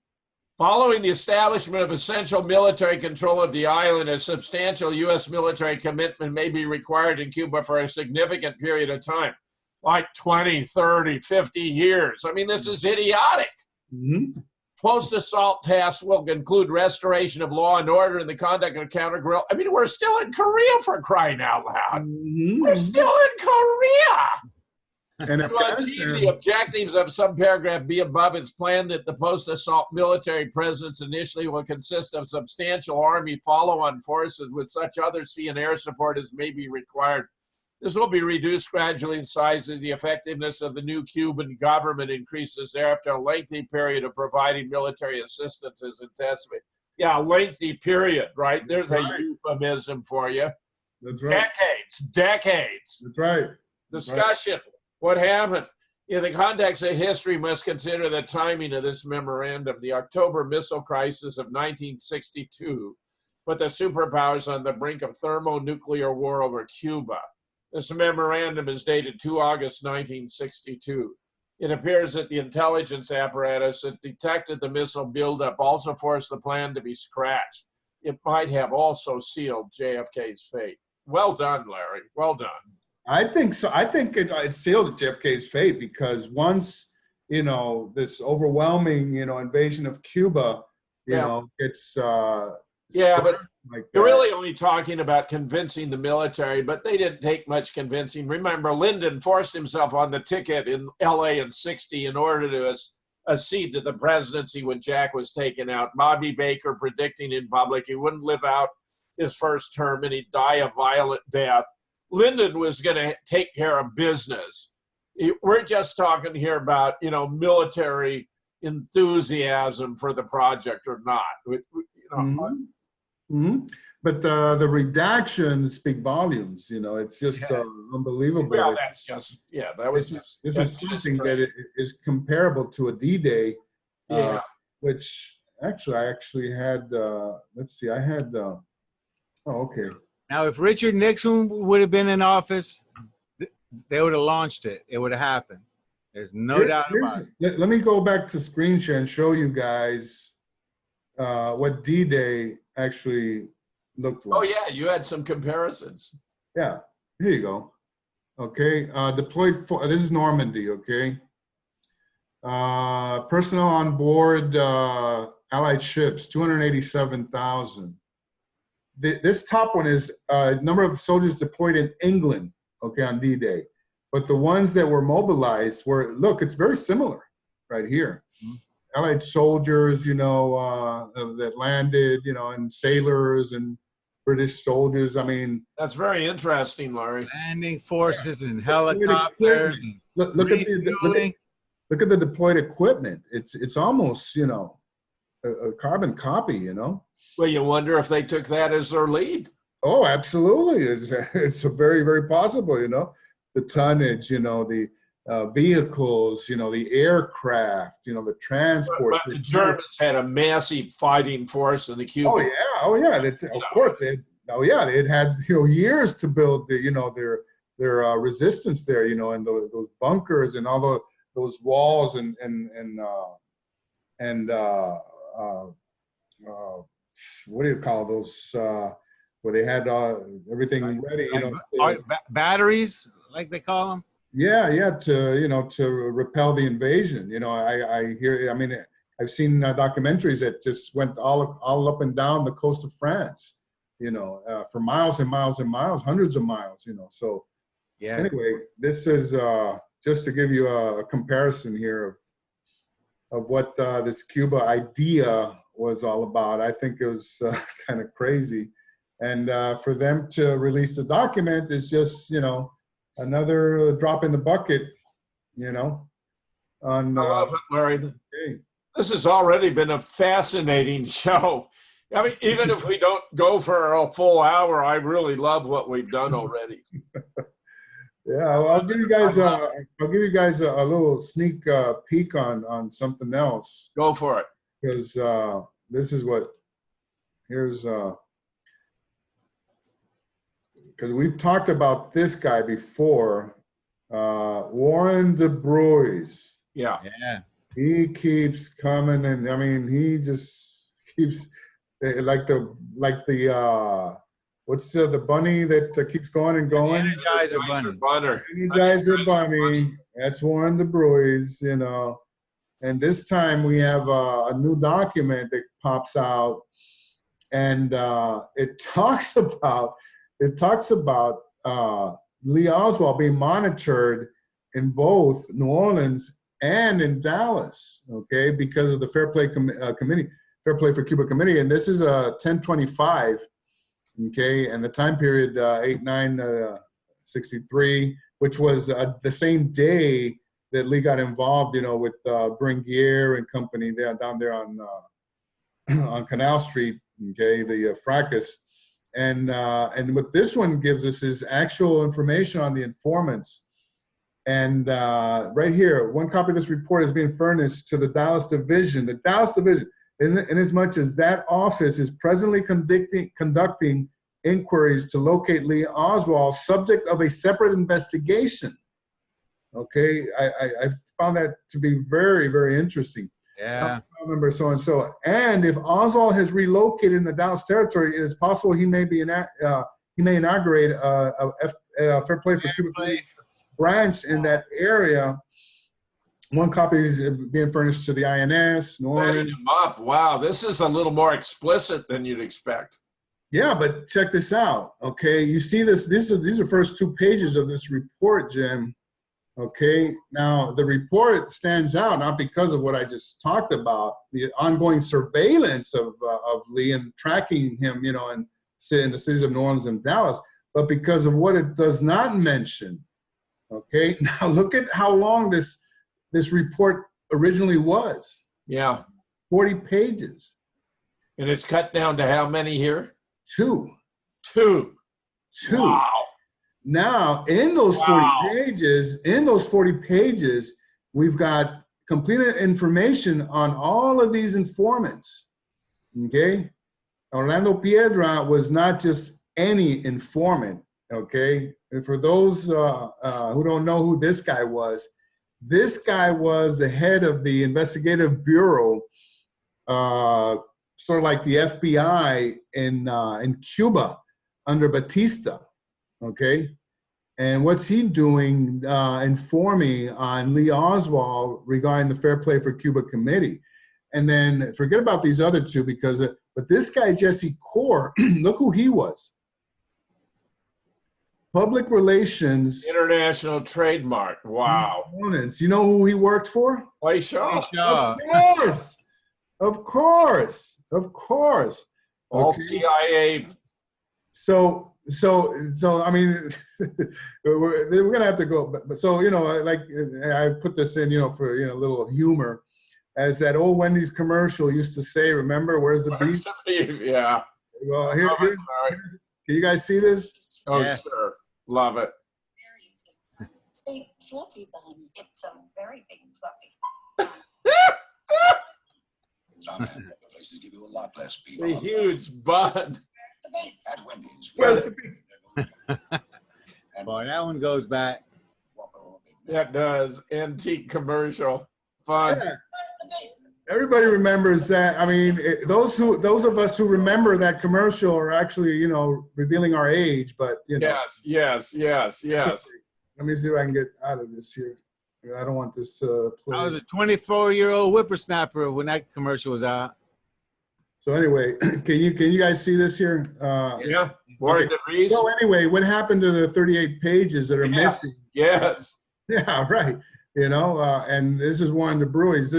Following the establishment of essential military control of the island, a substantial U.S. military commitment may be required in Cuba for a significant period of time, like 20, 30, 50 years. I mean, this is idiotic. Mm-hmm. Post-assault tasks will include restoration of law and order and the conduct of counter-guerrilla. I mean, we're still in Korea, for crying out loud. We're still in Korea. And To achieve the objectives of some paragraph B above, it's planned that the post-assault military presence initially will consist of substantial Army follow-on forces with such other sea and air support as may be required. This will be reduced gradually in size as the effectiveness of the new Cuban government increases thereafter. A lengthy period of providing military assistance is anticipated. Yeah, a lengthy period, right? There's a euphemism for you. That's right. Decades. That's right. Discussion. What happened? In the context of history, must consider the timing of this memorandum. The October missile crisis of 1962 put the superpowers on the brink of thermonuclear war over Cuba. This memorandum is dated 2 August 1962. It appears that the intelligence apparatus that detected the missile buildup also forced the plan to be scratched. It might have also sealed JFK's fate. Well done, Larry. Well done. I think so. I think it sealed JFK's fate because once, this overwhelming, invasion of Cuba, it's but like you're really only talking about convincing the military, but they didn't take much convincing. Remember, Lyndon forced himself on the ticket in LA in 60 in order to accede to the presidency when Jack was taken out. Bobby Baker predicting in public he wouldn't live out his first term and he'd die a violent death. Lyndon was going to take care of business. We're just talking here about, military enthusiasm for the project or not. But the redactions speak volumes. It's just unbelievable. Well, that's just that was this is something that is comparable to a D-Day, which I actually had. Let's see, I had. Okay. Now, if Richard Nixon would have been in office, they would have launched it. It would have happened. There's no doubt about it. Let me go back to screen share and show you guys what D-Day actually looked like. Oh, yeah, you had some comparisons. Yeah, here you go. Okay, deployed for, this is Normandy, okay? Personnel on board Allied ships, 287,000. This top one is number of soldiers deployed in England, okay, on D-Day. But the ones that were mobilized were, look, it's very similar right here. Allied soldiers, that landed, and sailors and British soldiers. I mean, that's very interesting, Larry. Landing forces and helicopters. Look at the deployed equipment. It's almost, a carbon copy, Well, you wonder if they took that as their lead. Oh, absolutely. It's very, very possible, the tonnage, the vehicles, the aircraft, the transport. But the Germans had a massive fighting force in the Cubans. Oh yeah. Of course, they had years to build their resistance there, and those bunkers and all those walls and what do you call those? Where they had everything ready, batteries, like they call them. Yeah, to repel the invasion. I hear. I mean, I've seen documentaries that just went all up and down the coast of France. For miles and miles and miles, hundreds of miles. So yeah. Anyway, this is just to give you a comparison here of what this Cuba idea was all about. I think it was kind of crazy, and for them to release the document is just another drop in the bucket, on. I love it, Larry. This has already been a fascinating show. I mean, even if we don't go for a full hour, I really love what we've done already. Yeah, well, I'll give you guys a little sneak peek on something else. Go for it. Because this is what here's. Because we've talked about this guy before, Warren de Bruys. Yeah. He keeps coming, and I mean, he just keeps like the what's the bunny that keeps going and going? Energizer bunny. Energizer bunny. That's Warren de Bruys, And this time we have a new document that pops out, and it talks about Lee Oswald being monitored in both New Orleans and in Dallas, okay, because of the Fair Play Committee, Fair Play for Cuba Committee. And this is 1025, okay, and the time period 8/9/63, which was the same day that Lee got involved, you know, with Bringuier and company there down there on Canal Street, okay, the fracas. And what this one gives us is actual information on the informants. And right here, one copy of this report is being furnished to the Dallas Division. The Dallas Division, in as much as that office is presently conducting inquiries to locate Lee Oswald, subject of a separate investigation. Okay, I found that to be very, very interesting. Yeah. I remember so and so. And if Oswald has relocated in the Dallas territory, it is possible he may inaugurate a Fair Play for Cuba branch in that area. One copy is being furnished to the INS. Setting them up. Wow, this is a little more explicit than you'd expect. Yeah, but check this out. Okay, you see this. These are the first 2 pages of this report, Jim. Okay, now the report stands out not because of what I just talked about, the ongoing surveillance of Lee and tracking him, you know, in the cities of New Orleans and Dallas, but because of what it does not mention. Okay, now look at how long this report originally was. Yeah. 40 pages. And it's cut down to how many here? 2. 2. Wow. Now, in those 40 pages, we've got complete information on all of these informants, okay? Orlando Piedra was not just any informant, okay? And for those who don't know who this guy was the head of the investigative bureau, sort of like the FBI in Cuba under Batista. Okay, and what's he doing? Informing on Lee Oswald regarding the Fair Play for Cuba Committee. And then forget about these other 2 because, but this guy, Jesse Core, look who he was. Public Relations. International trademark. Wow. Components. You know who he worked for? Clay Shaw. Of course. All Okay. CIA. So I mean, we're gonna have to go. But so you know, like I put this in, you know, for a little humor, as that old Wendy's commercial used to say. Remember, where's the beef? Yeah. Well, can you guys see this? Oh, yeah. Sure. Love it. Big fluffy bun. It's a very big fluffy. Some places give you a lot less beef. The huge bun. At Wendy's. Where's the beef? Boy, that one goes back. That does. Antique commercial. Fun. Yeah. Everybody remembers that. I mean, those of us who remember that commercial are actually, you know, revealing our age. But you know. Yes. Let me see if I can get out of this here. I don't want this play. I was a 24-year-old whippersnapper when that commercial was out. So anyway, can you guys see this here? Yeah. Warren DeVries. So anyway, what happened to the 38 pages that are missing? Yes. Yeah, right. You know, and this is Warren DeBruys.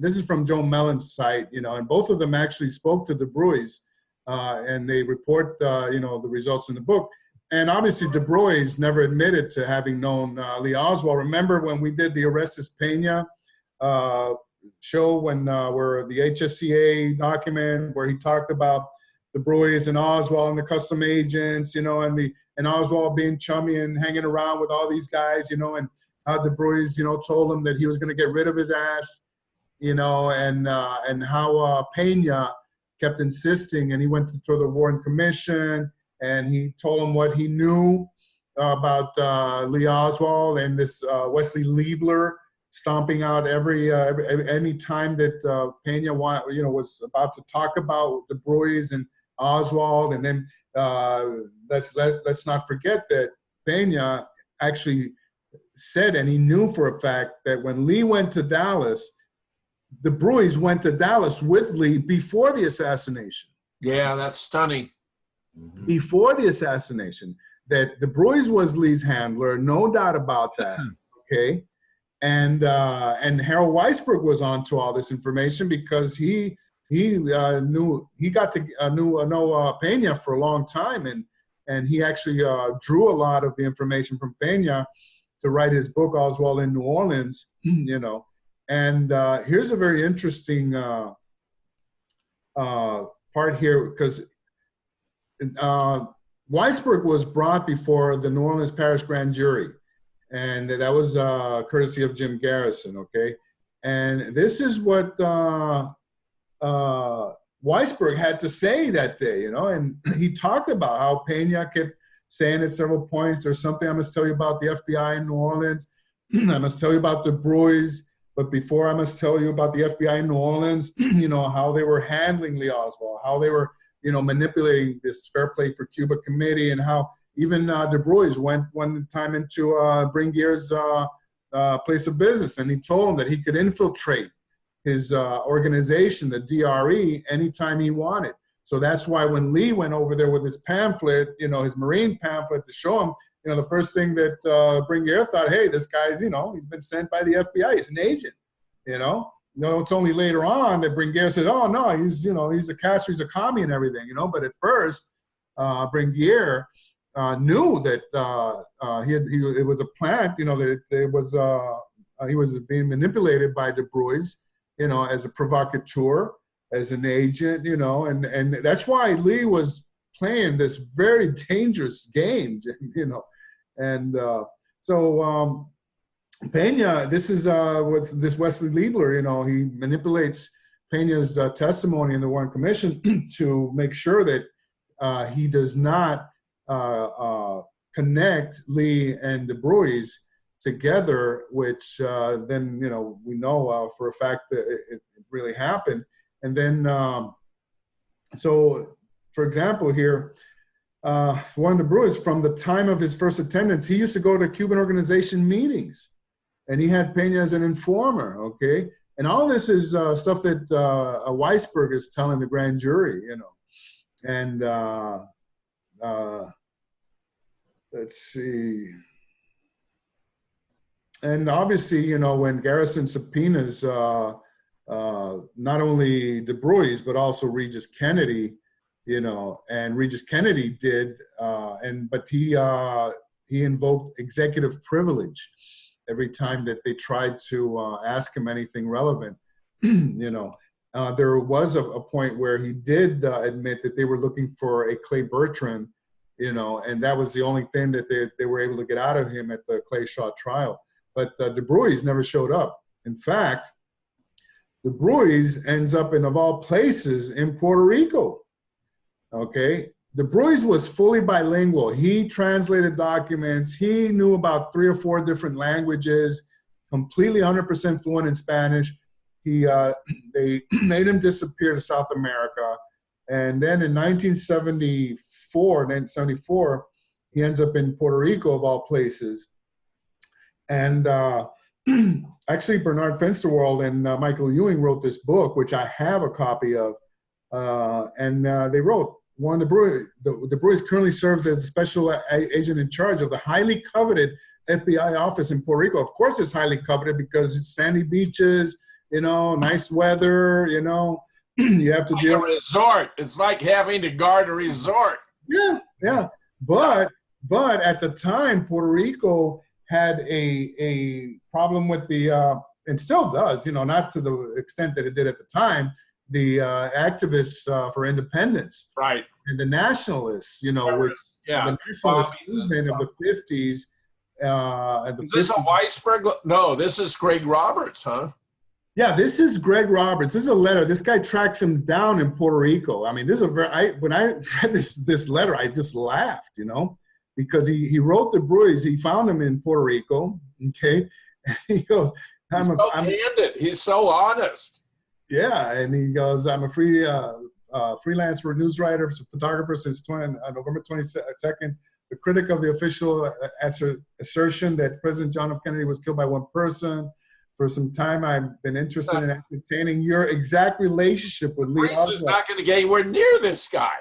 This is from Joe Mellon's site, you know, and both of them actually spoke to DeBruys, and they report, you know, the results in the book. And obviously, DeBruys never admitted to having known Lee Oswald. Remember when we did the Orestes Pena show where the HSCA document where he talked about DeBruys and Oswald and the custom agents, you know, and Oswald being chummy and hanging around with all these guys, you know, and how DeBruys, you know, told him that he was going to get rid of his ass, you know, and how Pena kept insisting, and he went to the Warren Commission, and he told him what he knew about Lee Oswald and this Wesley Liebler stomping out any time that Pena was about to talk about DeBruys and Oswald, and then let's not forget that Pena actually said, and he knew for a fact, that when Lee went to Dallas, Du Bois went to Dallas with Lee before the assassination. Yeah, that's stunning. Before the assassination, that Du Bois was Lee's handler, no doubt about that. Okay, and Harold Weisberg was onto all this information because he knew Pena for a long time, and he actually drew a lot of the information from Pena to write his book Oswald in New Orleans. You know, and here's a very interesting part here, because Weisberg was brought before the New Orleans Parish Grand Jury, and that was courtesy of Jim Garrison, okay? And this is what Weisberg had to say that day, you know, and he talked about how Pena kept saying at several points, there's something I must tell you about the FBI in New Orleans. I must tell you about Du Bois, but before I must tell you about the FBI in New Orleans, you know, how they were handling Lee Oswald, how they were, you know, manipulating this Fair Play for Cuba committee, and how even Du Bois went one time into Bringier's place of business, and he told him that he could infiltrate his organization, the DRE, anytime he wanted. So that's why when Lee went over there with his pamphlet, you know, his Marine pamphlet to show him, you know, the first thing that Bringier thought, hey, this guy's, you know, he's been sent by the FBI, he's an agent, you know. No, it's only later on that Bringier said, oh, no, he's, you know, he's a Castro, he's a commie and everything, you know. But at first, Bringier knew that it was a plant, you know, that it was, he was being manipulated by Du Bois, you know, as a provocateur, as an agent, you know, and that's why Lee was playing this very dangerous game, you know. And so Pena, this is what's this Wesley Liebler, you know, he manipulates Pena's testimony in the Warren Commission to make sure that he does not connect Lee and Du Bois together, which then, you know, we know for a fact that it really happened. And then, so for example here, Warren Du Bois, from the time of his first attendance, he used to go to Cuban organization meetings, and he had Pena as an informer, okay? And all this is stuff that Weisberg is telling the grand jury, you know. And let's see. And obviously, you know, when Garrison subpoenas not only Du Bois, but also Regis Kennedy, you know, and Regis Kennedy did, but he invoked executive privilege every time that they tried to ask him anything relevant. You know, there was a point where he did admit that they were looking for a Clay Bertrand, you know, and that was the only thing that they were able to get out of him at the Clay Shaw trial. But Du Bois never showed up. In fact, Du Bois ends up in, of all places, in Puerto Rico. Okay, Du Bois was fully bilingual. He translated documents. He knew about 3 or 4 different languages, completely 100% fluent in Spanish. They made him disappear to South America. And then in 1974, he ends up in Puerto Rico, of all places. And actually, Bernard Fensterwald and Michael Ewing wrote this book, which I have a copy of. And they wrote, Warren Du Bois currently serves as a special agent in charge of the highly coveted FBI office in Puerto Rico. Of course, it's highly coveted because it's sandy beaches, you know, nice weather, you know. You have to like deal a resort. It's like having to guard a resort. Yeah, yeah. But at the time, Puerto Rico had a problem with the, and still does, you know, not to the extent that it did at the time, the activists for independence. Right. And the nationalists, you know, which the nationalist movement of the 50s. Is this a Weisberg? No, this is Greg Roberts, huh? Yeah, this is Greg Roberts. This is a letter. This guy tracks him down in Puerto Rico. I mean, this is when I read this letter, I just laughed, you know, because he wrote Du Bois. He found him in Puerto Rico, okay? And he goes, He's so candid. He's so honest. Yeah, and he goes, I'm a freelance news writer, photographer since November 22nd, the critic of the official assertion that President John F. Kennedy was killed by one person, for some time, I've been interested in ascertaining your exact relationship with Lee Reese is Oswald. not going to get anywhere near this guy.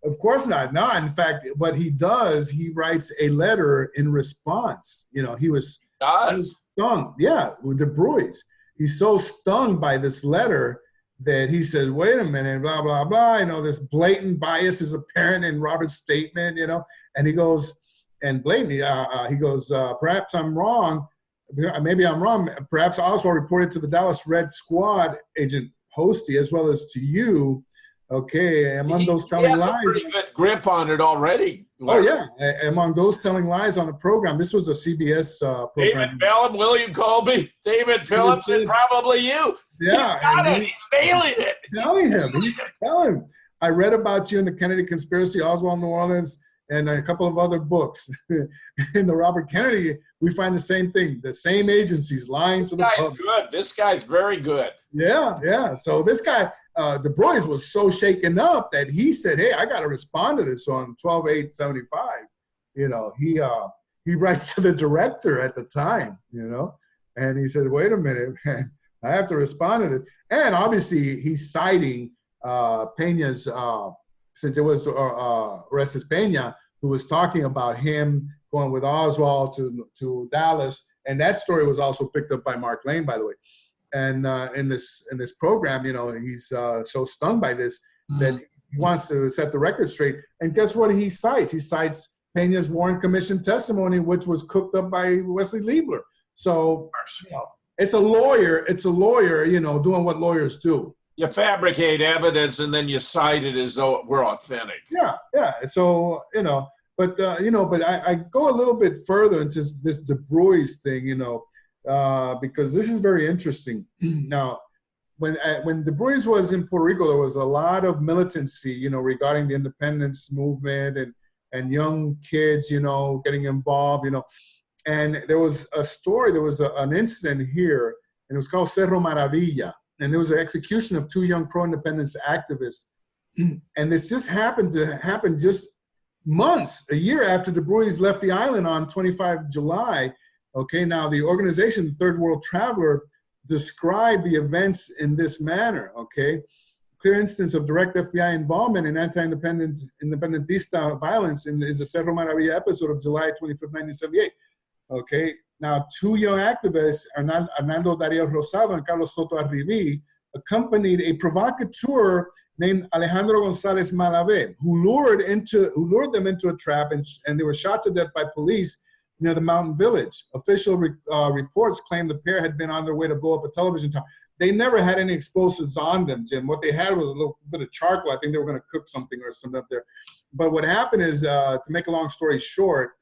Of course not. No, in fact, what he does, he writes a letter in response. You know, he was so stung. Yeah, with Du Bois. He's so stung by this letter that he says, wait a minute, blah, blah, blah. You know, this blatant bias is apparent in Robert's statement, you know. And he goes, and blatantly, he goes, perhaps I'm wrong. Maybe I'm wrong. Perhaps Oswald reported to the Dallas Red Squad, Agent Hosty, as well as to you. Okay, among those telling lies. He has a pretty good grip on it already. Oh, yeah. Among those telling lies on the program, this was a CBS program. David Bellum, William Colby, David Phillips, and probably you. Yeah. He got it. He's nailing it. He's telling him. I read about you in the Kennedy Conspiracy, Oswald, New Orleans, and a couple of other books. In the Robert Kennedy, we find the same thing. The same agencies lying to the public. This guy's good. This guy's very good. Yeah. So this guy, Du Bois, was so shaken up that he said, hey, I got to respond to this on 12/8/75. You know, he writes to the director at the time, you know, and he said, wait a minute, man, I have to respond to this. And obviously he's citing Peña's, since it was Orestes Peña, who was talking about him going with Oswald to Dallas. And that story was also picked up by Mark Lane, by the way. And in this program, you know, he's so stung by this that he wants to set the record straight. And guess what he cites? He cites Peña's Warren Commission testimony, which was cooked up by Wesley Liebler. So, you know, it's a lawyer, you know, doing what lawyers do. You fabricate evidence and then you cite it as though it were authentic. Yeah. So, you know, but I go a little bit further into this Du Bois thing, you know, because this is very interesting. Now, when Du Bois was in Puerto Rico, there was a lot of militancy, you know, regarding the independence movement and young kids, you know, getting involved, you know. And there was a story, there was an incident here, and it was called Cerro Maravilla. And there was an execution of two young pro-independence activists. And this just happened just months, a year after Du Bois left the island on 25 July. Okay, now the organization, Third World Traveler, described the events in this manner, okay? Clear instance of direct FBI involvement in anti-independentista violence is the Cerro Maravilla episode of July 25th, 1978. Okay, now two young activists, Hernando Darío Rosado and Carlos Soto Arribí, accompanied a provocateur named Alejandro González Malavé, who lured them into a trap, and they were shot to death by police near the mountain village. Official reports claim the pair had been on their way to blow up a television tower. They never had any explosives on them, Jim. What they had was a little bit of charcoal. I think they were going to cook something or something up there. But what happened is, to make a long story short,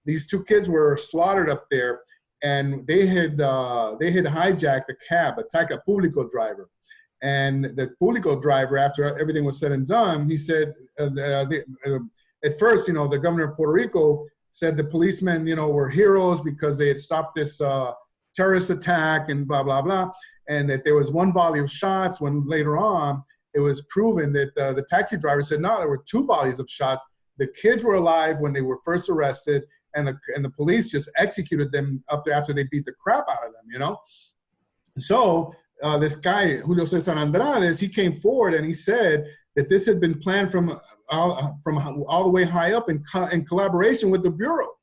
these two kids were slaughtered up there, and they had hijacked a cab, a Taca Público driver. And the Público driver, after everything was said and done, he said, at first, you know, the governor of Puerto Rico said the policemen, you know, were heroes because they had stopped this terrorist attack and blah, blah, blah. And that there was one volley of shots, when later on it was proven that the taxi driver said, no, there were two volleys of shots. The kids were alive when they were first arrested, and the police just executed them up there after they beat the crap out of them, you know? So this guy, Julio Cesar Andrade, he came forward and he said that this had been planned from all the way high up in collaboration with the Bureau,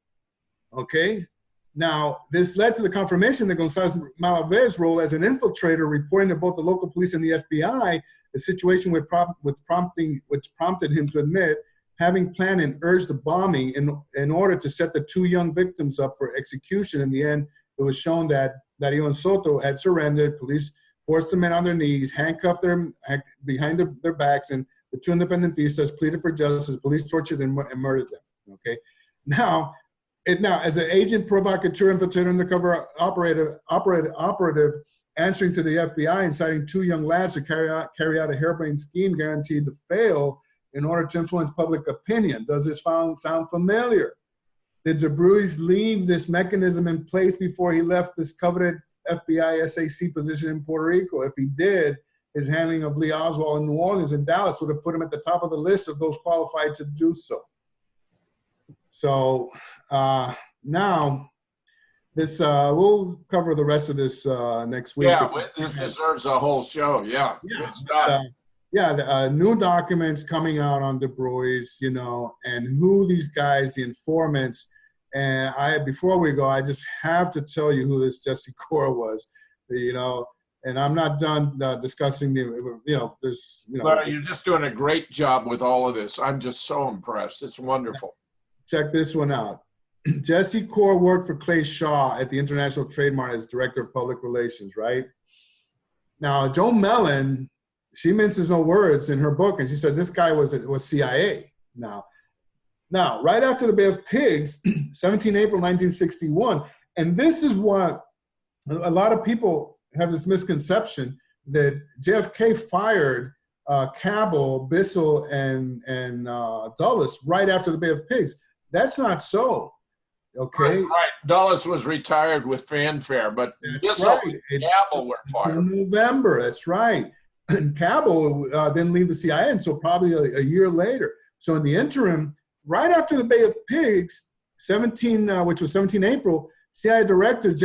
okay? Now, this led to the confirmation that González Malavé's role as an infiltrator, reporting to both the local police and the FBI, a situation which prompted him to admit having planned and urged the bombing in order to set the two young victims up for execution. In the end, it was shown that Darío and Soto had surrendered. Police forced the men on their knees, handcuffed them behind their backs, and the two independentistas pleaded for justice. Police tortured them and murdered them, okay? Now, as an agent, provocateur, infiltrator, undercover operative answering to the FBI, inciting two young lads to carry out a harebrained scheme guaranteed to fail in order to influence public opinion. Does this sound familiar? Did Du Bois leave this mechanism in place before he left this coveted FBI SAC position in Puerto Rico? If he did, his handling of Lee Oswald in New Orleans and Dallas would have put him at the top of the list of those qualified to do so. So now, This we'll cover the rest of this next week. Yeah, this deserves a whole show. Yeah, good stuff. The new documents coming out on Du Bois, you know, and who these guys, the informants. And before we go, I just have to tell you who this Jesse Core was, you know. And I'm not done discussing the, you know, there's, you know. But you're just doing a great job with all of this. I'm just so impressed. It's wonderful. Check this one out. Jesse Core worked for Clay Shaw at the International Trade Mart as Director of Public Relations, right? Now, Joe Mellon, she minces no words in her book, and she said this guy was CIA. Now, right after the Bay of Pigs, 17 April 1961, and this is what a lot of people have this misconception that JFK fired Cabell, Bissell, and Dulles right after the Bay of Pigs. That's not so. Okay. Right. Dulles was retired with fanfare, but Bissell and Cabell were fired. In November, that's right. And Cabell didn't leave the CIA until probably a year later. So in the interim, right after the Bay of Pigs, which was 17 April, CIA Deputy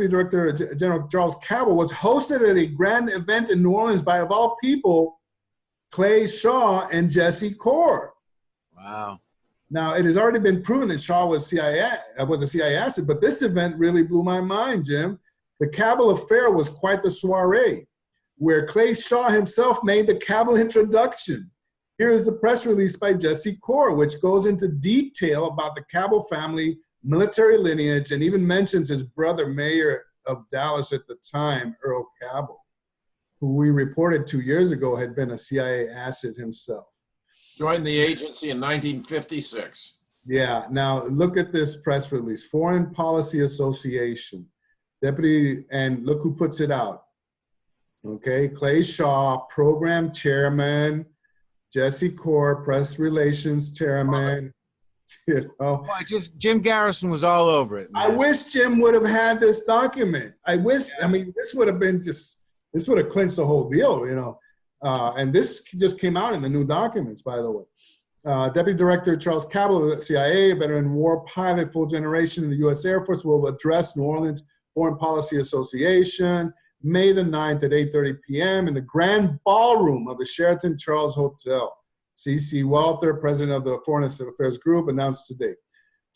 Director General Charles Cabell was hosted at a grand event in New Orleans by, of all people, Clay Shaw and Jesse Core. Wow. Now, it has already been proven that Shaw was a CIA asset, but this event really blew my mind, Jim. The Cabell affair was quite the soiree, where Clay Shaw himself made the Cabell introduction. Here is the press release by Jesse Core, which goes into detail about the Cabell family military lineage and even mentions his brother, Mayor of Dallas at the time, Earl Cabell, who we reported 2 years ago had been a CIA asset himself. Joined the agency in 1956. Yeah, now look at this press release. Foreign Policy Association, Deputy, and look who puts it out. Okay, Clay Shaw, Program Chairman, Jesse Core, Press Relations Chairman. You know, Boy, just Jim Garrison was all over it, man. I wish Jim would have had this document. I mean, this would have been this would have clinched the whole deal, you know. And this just came out in the new documents, by the way. Deputy Director Charles Cabell of the CIA, a veteran war pilot, full generation in the U.S. Air Force, will address New Orleans Foreign Policy Association May the 9th at 8:30 p.m. in the Grand Ballroom of the Sheraton Charles Hotel. C.C. Walter, President of the Foreign Affairs Group, announced today.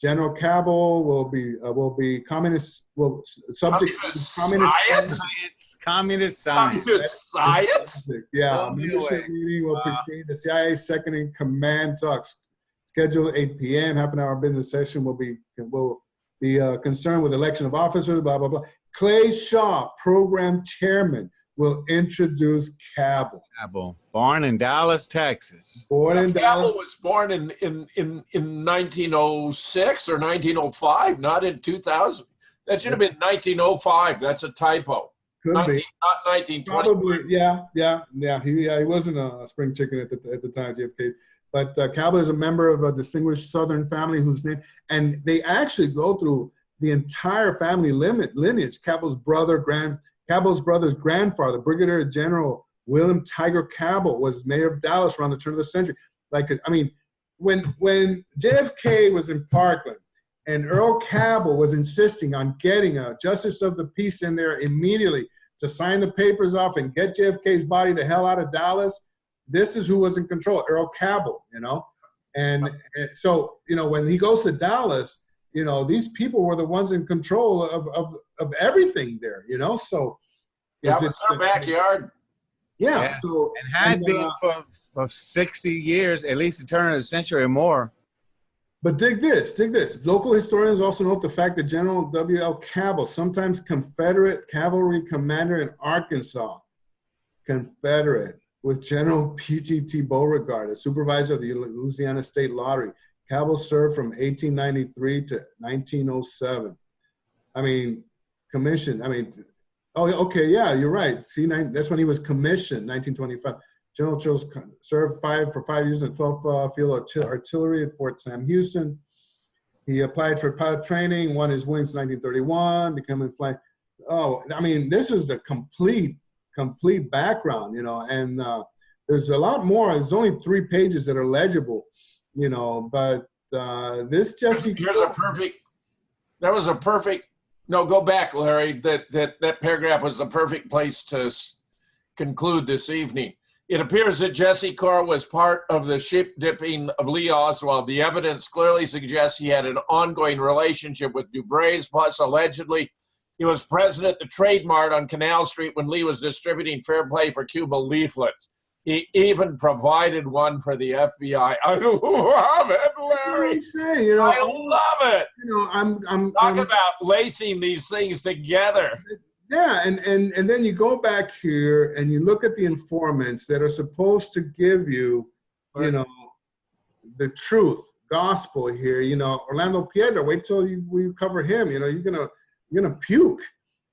General Cabell will be communist. Will subject Communist science. Yeah, leadership meeting will precede the CIA second in command talks. Scheduled at 8 p.m. Half an hour business session will be concerned with election of officers. Blah blah blah. Clay Shaw, Program Chairman, will introduce Cabell. Born in Dallas, Texas. Cabell was born in 1906 or 1905, not in 2000. That should have been 1905. That's a typo. Could be. Not 1920. Probably, yeah. He wasn't a spring chicken at the time, JFK. But Cabell is a member of a distinguished Southern family whose name, and they actually go through the entire family lineage. Cabell's brother's grandfather, Brigadier General William Tiger Cabell, was mayor of Dallas around the turn of the century. Like, I mean, when JFK was in Parkland and Earl Cabell was insisting on getting a justice of the peace in there immediately to sign the papers off and get JFK's body the hell out of Dallas, this is who was in control, Earl Cabell, you know? And so, you know, when he goes to Dallas, you know, these people were the ones in control of everything there, you know? So yeah, it's our backyard. Yeah. So and had been for 60 years, at least the turn of the century or more. But dig this. Local historians also note the fact that General W.L. Cabell, sometimes Confederate cavalry commander in Arkansas, Confederate, with General P.G.T. Beauregard, a supervisor of the Louisiana State Lottery. Cabell served from 1893 to 1907. I mean, commissioned. I mean, oh, okay, yeah, you're right. See, that's when he was commissioned, 1925. General Chills served for 5 years in the 12th Field Artillery at Fort Sam Houston. He applied for pilot training, won his wings in 1931, becoming flight. Oh, I mean, this is a complete background, you know, and there's a lot more. There's only 3 pages that are legible, you know, but this Jesse. Here's a perfect. That was a perfect. No, go back, Larry. That paragraph was the perfect place to conclude this evening. It appears that Jesse Carr was part of the ship dipping of Lee Oswald. The evidence clearly suggests he had an ongoing relationship with Dubras, plus allegedly he was present at the Trade Mart on Canal Street when Lee was distributing Fair Play for Cuba leaflets. He even provided one for the FBI. I love it, Larry. I'm saying, you know, I love it. You know, I'm Talk about lacing these things together. Yeah, and then you go back here and you look at the informants that are supposed to give you, you know, the truth, gospel here. You know, Orlando Piedra. Wait till we cover him. You know, you're gonna puke.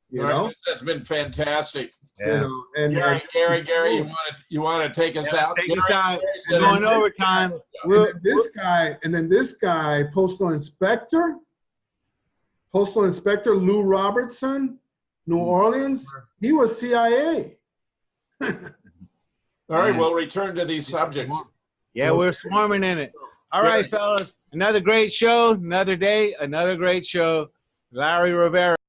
You know, this has been fantastic. Yeah. You know, Gary, you want to take us out? Take us Gary, out. Gary's Going overtime. and then this guy, Postal Inspector Lou Robertson, New Orleans. He was CIA. All right, we'll return to these subjects. Yeah, we're swarming in it. All right, fellas. Another great show. Another day. Another great show. Larry Rivera.